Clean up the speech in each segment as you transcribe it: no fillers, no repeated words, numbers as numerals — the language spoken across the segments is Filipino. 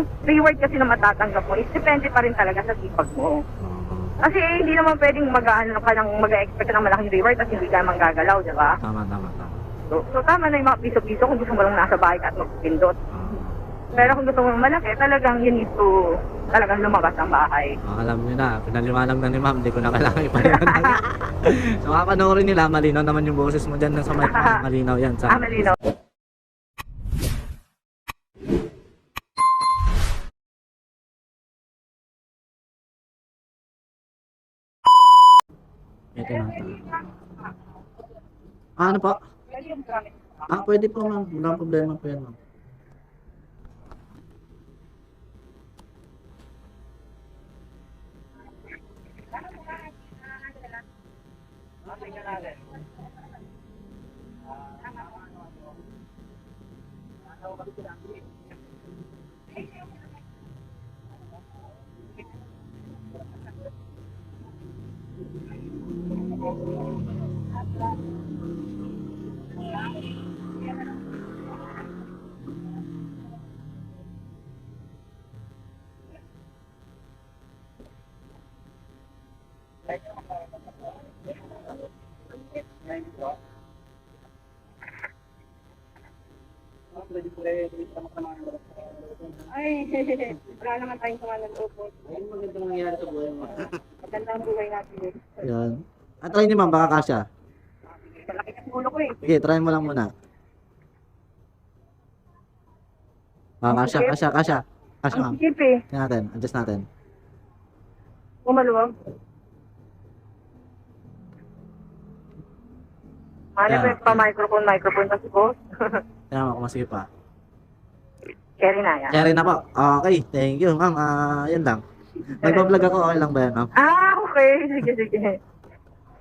yung reward kasi na matatanggap mo is depende pa rin talaga sa sipag mo. Kasi hindi naman pwedeng mag-expect ka ng malaking reward at hindi ka manggagalaw, di ba? Tama. So tama na yung mga piso-piso kung gusto mo lang nasa bahay ka at magpindot. Pero kung gusto mo malaki, talagang you need to talagang lumabas ang bahay. Alam nyo na, pinaliwanag na ni ma'am, hindi ko na kailangan ipaliwanag. So kapanoorin nila, malinaw naman yung boses mo dyan sa mic mo, malinaw yan. Malinaw. Ito na. Ano po? Pwede po ma'am, walang problema po yan ma'am. Ay, wala naman tayong sama ng loob. Ayun magandang nangyari sa buhay mo. Magandang buhay natin eh. Yan. Try niyo ma'am, baka kasya. Malaki kasi ulo ko eh. Sige, try mo lang muna. Kasya. Kasya ma'am. Ang sikip eh. Tingnan natin, adjust natin. Umaluwag. Ano ba pa microphone kasi po? Tingnan mo kung masigit pa. Carry na yan. Carry na po. Okay, thank you ma'am. Yan lang. Nagpa-vlog ako, okay lang ba yan ma'am? Okay. Sige.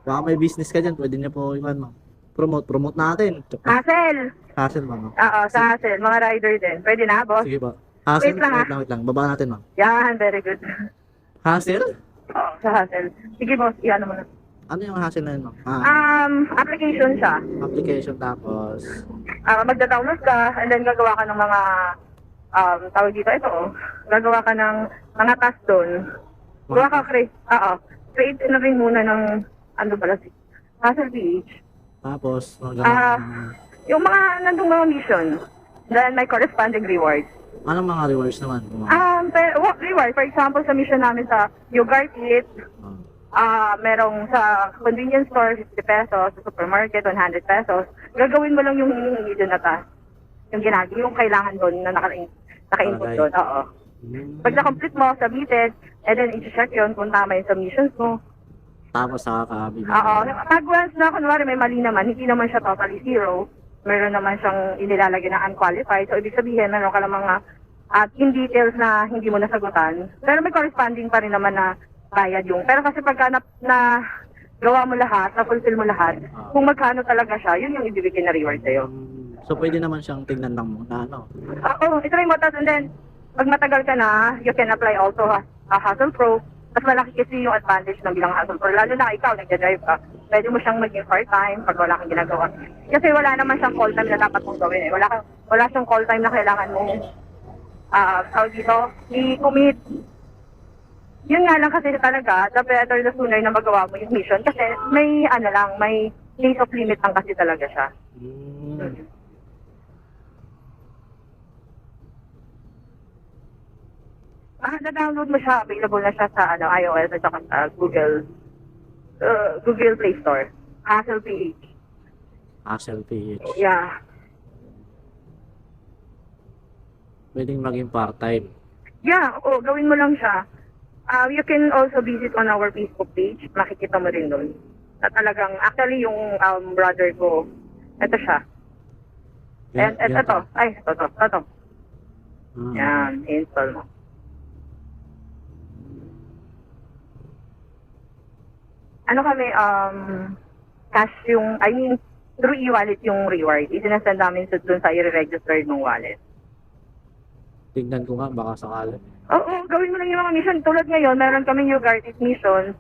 Baka may business ka dyan, pwede niyo po iwan ma'am. Promote natin. Hassle. Ma'am. Oo, sa hassle. Mga rider din. Pwede na, boss? Sige po. Hassle, Wait lang. Baba natin ma'am. Yan, very good. Hassle? Oo, sa hassle. Sige, boss. Iyan mo na. Ano yung hassle na yun ma'am? Application siya. Application tapos. Magda-download ka and then gagawa ka ng mga tawag dito ito gagawa ka ng mga task doon. Gawa ka create na rin muna ng ano pala si Hassle PH. Tapos Yung mga nandung mga mission, then may corresponding reward. anong mga rewards naman? What reward? For example, sa mission namin sa Yogurt Eat, merong sa convenience store, 50 pesos, sa supermarket, 100 pesos. Gagawin mo lang yung hinihingi doon na task. Yung kailangan doon na naka-input doon. Oo. Pag na-complete mo, submitted, and then i-check yun kung tama yung submissions mo. Tapos nakakabili. Oo. Pag once na, kunwari may mali naman, hindi naman siya totally zero. Meron naman siyang inilalagay na unqualified. So, ibig sabihin, meron ka lang mga in details na hindi mo nasagutan. Pero may corresponding pa rin naman na bayad yung. Pero kasi pagka na gawa mo lahat, na-fulfill mo lahat, kung magkano talaga siya, yun yung ibibigay na reward sa'yo. So, pwede naman siyang tignan lang muna, ano? Oo, itry mo tas and then, pag matagal ka na, you can apply also a Hustle Pro. Mas malaki kasi yung advantage ng bilang Hustle Pro. Lalo na ikaw, nagja-drive ka. Pwede mo siyang maging part-time pag wala kang ginagawa. Kasi wala naman siyang call time na dapat mong gawin eh. Wala siyang call time na kailangan mong tawag dito, i-commit. Yun nga lang kasi talaga, the better the sooner na magawa mo yung mission. Kasi may may days of limit lang kasi talaga siya. Na-download mo siya, available na siya sa iOS at saka sa Google Play Store. Hassle PH. Hassle PH. Yeah. Pwedeng maging part-time. Yeah, gawin mo lang siya. You can also visit on our Facebook page. Makikita mo rin doon. At talagang, actually yung brother ko, ito siya. And ito. Ay, ito. Yan, install mo. Ano kami, cash yung, through e-wallet yung reward. Isinasend namin doon sa i-register ng wallet. Tignan ko nga, baka sakali. Oo, gawin mo lang yung mga mission. Tulad ngayon, meron kaming Yogurt mission.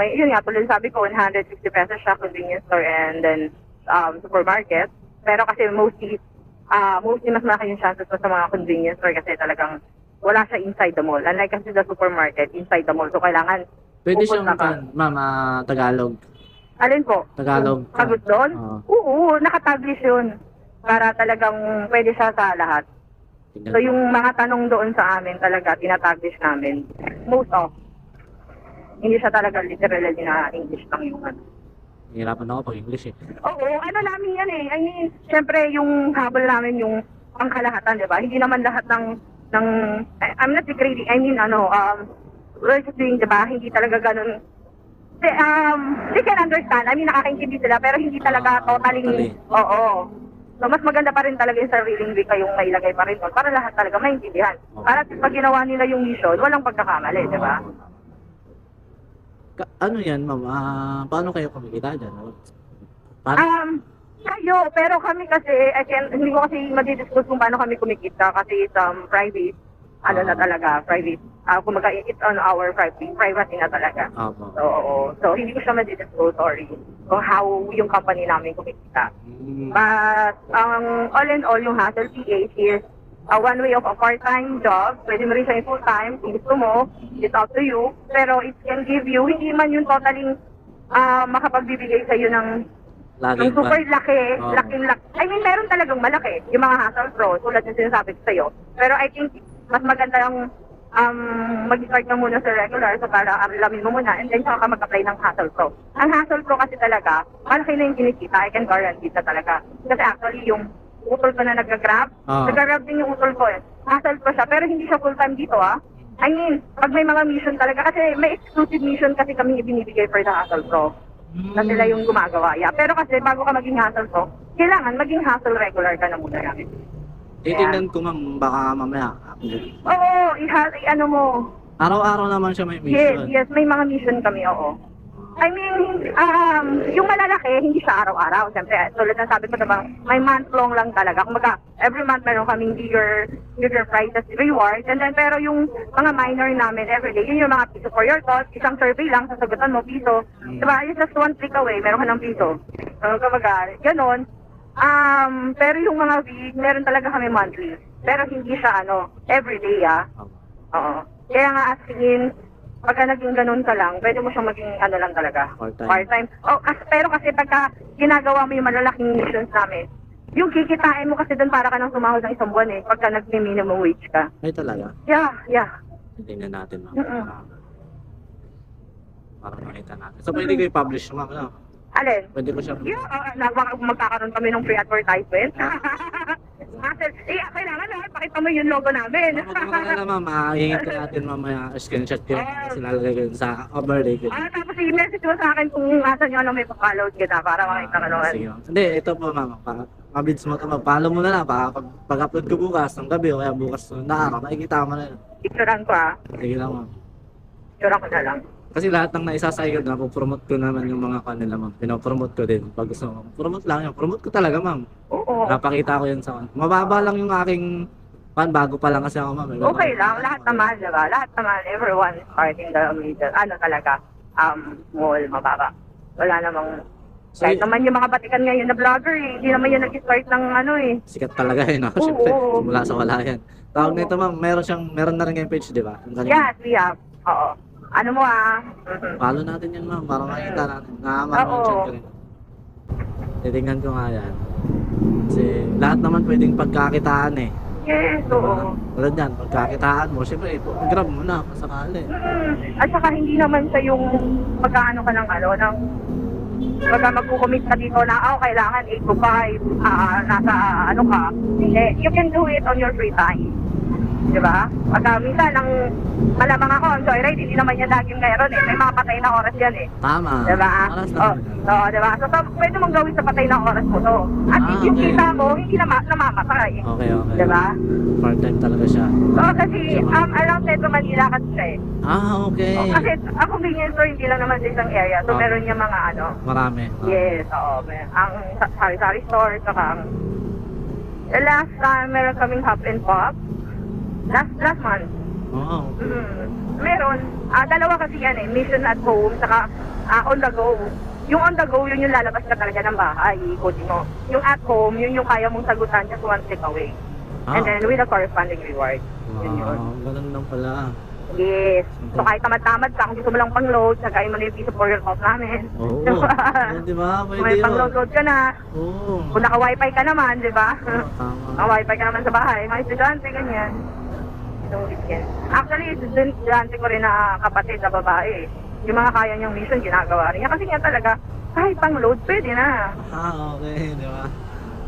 Yun nga, tulad sabi ko, 150 pesos siya, convenience store and then supermarket. Pero kasi mostly mostly mas malaki yung chances ko sa mga convenience store kasi talagang wala siya inside the mall. Unlike kasi the supermarket, inside the mall. So, kailangan Pwede siyang, pupunta ka. ma'am, Tagalog. Alin po? Tagalog. Sagot doon? Oo. Oo, nakatablish yun. Para talagang pwede siya sa lahat. Tingnan So, mo. yung mga tanong doon sa amin talaga, tinatablish namin. Most of. Hindi siya talaga literally na English lang yung ano. Hihirapan ako pag English eh. Oo, ano namin yan eh. I mean, syempre yung habol namin yung pangkalahatan, di ba? Hindi naman lahat ng I'm not degrading, I mean, we're just doing, di ba? Hindi talaga ganun. They can understand, I mean, nakakaintindi sila, pero hindi talaga Totally. oo. So, mas maganda pa rin talaga yung sariling wika yung nailagay pa rin doon para lahat talaga maintindihan. Para pag ginawa nila yung mission, walang pagkakamali, di ba? Ano yan, ma'am? Paano kayo kumikita dyan? Paano? Kayo, pero kami kasi, hindi ko kasi madidiscuss kung paano kami kumikita kasi it's private. Ano na talaga, private. Kumaga, it's on our privacy na talaga. Opo. So, hindi ko siya madidiscuss, sorry, kung how yung company namin kumikita. But, all in all, yung Hustle PH is one way of a part-time job. Pwede mo rin siya yung full-time, kung gusto mo, it's up to you. Pero it can give you, hindi man yung totaling makapagbibigay sa'yo ng Laging super laki, Oo. laking-laki. I mean, meron talagang malaki, yung mga Hustle Pro, tulad ng sinasabi ko sa'yo. Pero I think, mas maganda yung mag-start ka muna sa regular so para alamin mo muna and then saka ka mag-apply ng Hustle Pro. Ang Hustle Pro kasi talaga, malaki na yung kinikita, I can guarantee na talaga. Kasi actually yung utol ko na nag-grab, nag-grab din yung utol ko eh. Hustle Pro siya, pero hindi siya full-time dito ah. I mean, pag may mga mission talaga, kasi may exclusive mission kasi kami binibigay for the Hustle Pro. Na sila yung gumagawa. Yeah. Pero kasi bago ka maging Hustle Pro, kailangan maging Hustle regular ka na muna namin. Titignan ko, ma'am, baka mamaya. Oo, ano mo. Araw-araw naman siya may mission. Yes, may mga mission kami, oo. I mean, yung malalaki, hindi siya araw-araw. Siyempre, tulad ng sabi ko, diba, may month-long lang talaga. Kumbaga, every month meron kaming bigger prizes, rewards. And then, pero yung mga minor namin everyday, yun yung mga piso for your thoughts. Isang survey lang, sasagutan mo, piso. Diba, it's just one click away, meron ka ng piso. So, kumbaga, ganon. Pero yung mga week, meron talaga kami monthly. Pero hindi siya, everyday, Oo. Kaya nga, as in, pagka naging ganun ka lang, pwede mo siyang maging lang talaga. Part-time. Oh, pero kasi pagka ginagawa mo yung malalaking missions namin, yung kikitain mo kasi doon para ka nang sumahod ng isang buwan eh, pagka nag-minimum wage ka. Ay, talaga? Yeah. Tingnan natin, ma'am. Mm-mm. Para makita natin. So, pwede ko i-publish, ma'am, no? Alin? Pwede ko siya. Magkakaroon kami ng free advertisement. Kailangan lahat, pakita mo yung logo namin. Huwag mo na, ma'am. Hihingit ko natin mamaya screenshot ko. Sinalagay ko yun sa overlay ko. Tapos i-message mo sa akin kung asan yung may pa-follow kita para makita ka naman. Sige, ma'am. Hindi, ito po, ma'am. Mabits mo ito, mag-follow mo na lang. Pag-upload ko bukas ng gabi o kaya bukas na araw, makikita mo na yun. Picturean ko Sige lang, ma'am. Picturean ko na lang. Kasi lahat ng naisasayod na, promote ko naman yung mga kanila, ma'am. Pinopromote ko din. Pag gusto mo, promote lang yun. Promote ko talaga, ma'am. Oo. Napakita ko yun sa mababa lang yung aking bago pa lang kasi ako, ma'am. Okay lang, lahat naman, diba? Lahat naman, everyone is starting the middle. Talaga, mall, mababa. Wala namang, So, kahit naman yung mga batikan ngayon na vlogger hindi naman yung nag-start ng sikat talaga yun, no? Siyempre, simula sa wala yan. Tawag nito, ma'am, meron na rin yung page, di ba? Yes, we have. Oo. Ano mo Follow natin yan, ma'am, para makita natin. Oo. Nakaka-mention ko rin. Titingnan ko nga yan. Kasi lahat naman pwedeng pagkakitaan eh. Yes, oo. Tulad yan, pagkakitaan mo, siyempre, grab mo na, masakali. At saka hindi naman siya yung magkaano ka ng pagka magkukumit ka dito na, kailangan 8 to 5, nasa ka. Hindi, you can do it on your free time. Diba? Pagka minsan, malamang ako, ang joyride, hindi naman yan laging meron eh. May mga patay na oras yan eh. Tama. Diba? Oras naman yan. Diba? So, pwede mong gawin sa patay na oras mo to. At yung okay. kita mo, hindi namamatay. Okay. Diba? Part-time talaga siya. Kasi, around Metro Manila kasi siya eh. Okay. Kasi, ang convenience store, hindi lang naman sa isang area. So, meron niya mga Marami. Yes, oo. Ang sari-sari store, saka the last time, meron kaming hop and pop. Last month. Oo. Meron. Dalawa kasi yan eh. Mission at home, saka on the go. Yung on the go, yun yung lalabas ka talaga ng bahay, iikutin mo. Yung at home, yun yung kaya mong sagutan just one click away. And then with a corresponding reward. Yun yun. Wow, ganun lang pala. Yes. So kahit tamad-tamad ka, kung gusto mo lang pang-load, nagkain mo na yung piece of burger off namin. Oo. Di ba? Kung Pwede may yun. pang-load ka na, Oo. kung naka-wifi ka naman, di ba? Tama. Naka-wifi ka naman sa bahay, mga estudyante, ganyan. So, yan. Actually, estudyante ko rin na kapatid na babae. Yung mga kaya niyang mission, ginagawa rin niya. Kasi nga talaga, kahit pang-load, pwede na. Okay, di ba?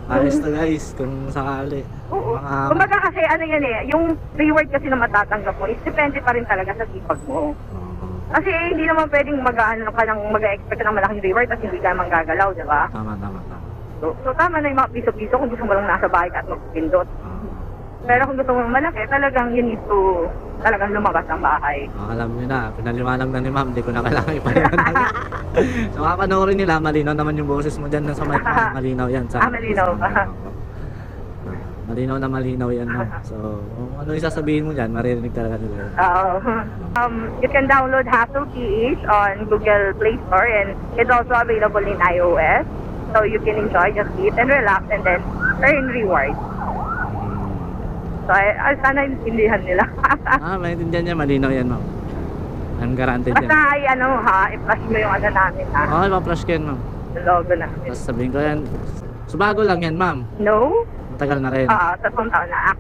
Ayos to guys, kung sakali. Oo. Mga- Kumbaga kasi ano yan yung reward kasi na matatanggap mo, is depende pa rin talaga sa sipag mo. Oo. Kasi hindi naman pwedeng mag-ano ka ng mag-expect ng malaking reward at hindi ka naman gagalaw, di ba? Tama. So tama na yung mga piso-piso kung gusto mo lang nasa bahay ka at magpindot. Pero kung gusto mo malaki, talagang you need to talagang lumabas ang bahay. Alam niyo na, pinaliwanag na ni ma'am, di ko na kailangan ipaliwanag. So makapanoorin nila, malinaw naman yung boses mo dyan sa mic, malinaw yan. Malinaw ba? Malinaw yan, ma'am. So, kung ano yung sasabihin mo dyan, maririnig talaga nila. Oo. You can download Hustle PH on Google Play Store and it's also available in iOS. So you can enjoy, just eat and relax and then earn rewards. So I sana intindihan nila. Maintindihan niya, malinaw yan, ma'am. I'm guaranteed yan. Basta ay ano ha, i-flash mo yung ano namin ha. Okay, ma-flash ko yan, ma'am. Yung logo namin. Tapos sabihin ko yan, so bago lang yan, ma'am. No? Matagal na rin. Tatlong taon na.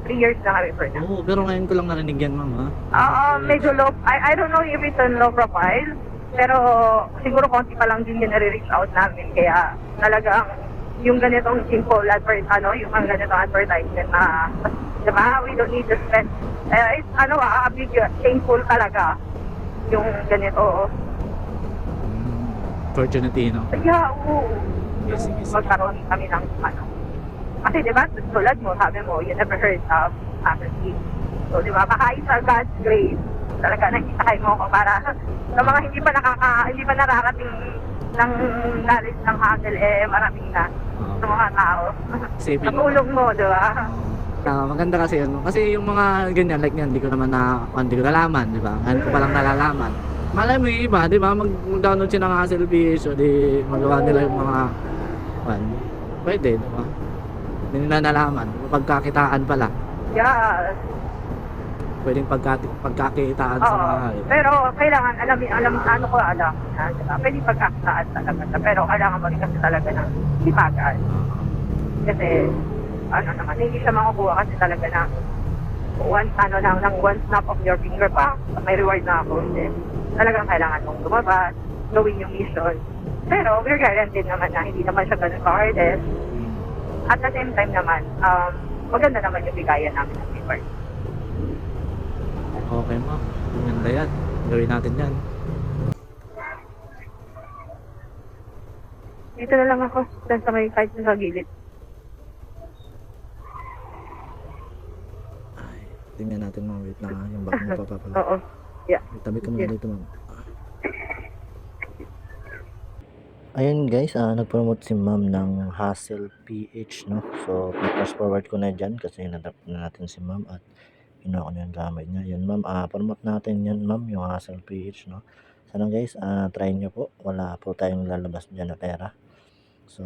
3 years na kami for now. Oo, pero ngayon ko lang narinig yan, ma'am, ha? Medyo low. I don't know if it's on low profile. Pero siguro konti pa lang din yung nare-reach out namin. Kaya talagang yung ganitong simple yung ang ganitong advertisement na, diba, we don't need to spend. It's a big shameful talaga yung ganito. Opportunity, no? Kaya, Yes, sige. magkaroon kami ng Kasi diba, tulad mo, sabi mo, you never heard of apathy. So diba, baka isa God's grace, talaga nakita mo ako para sa mga hindi pa nakakating ng knowledge ng Hustle, maraming na sa mga tao. Isipin Sa mo. tulong mo, diba? Maganda kasi yun. Kasi yung mga ganyan, like yan, hindi ko naman hindi ko nalaman, di ba? Ngayon ko palang nalalaman. Malay mo yung iba, di ba? Mag-download siya ng Hustle PH, o di magawa nila yung mga, pwede, di ba? Hindi nila nalaman. Pagkakitaan pala. Yeah. Pwedeng pagkakitaan sa mga Pero kailangan alam na, diba? Pwede pagkakitaan talaga. Pero kailangan mo rin kasi talaga ng sipagan. Kasi, naman, hindi siya makukuha kasi talaga ng one snap of your finger pa. May reward na ako. Talagang kailangan mong lumabas, gawin yung mission. Pero, we're guaranteed naman na hindi naman siya ganun ka-hardest. At the same time naman, maganda naman yung bigayan namin ng reward. Okay, ma'am. Maganda yan. Gawin natin yan. Dito na lang ako. Dahil sa may kahit sa gilid. Ay, tingnan natin, ma'am. Wait lang, ha. Yung back mo pa pala. Oo. Yeah. Tabi ka muna dito, ma'am. Ayun guys, nag-promote si ma'am ng Hustle PH, no? So, fast forward ko na dyan kasi nadap na natin si ma'am at kinuha ko na yung gamit niya. Yun ma'am, promote natin yan ma'am, yung Hustle PH, no? Sana guys, try nyo po. Wala po tayong lalabas dyan na pera. So,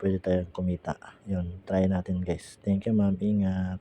pwede tayong kumita. Yun, try natin guys. Thank you ma'am, ingat.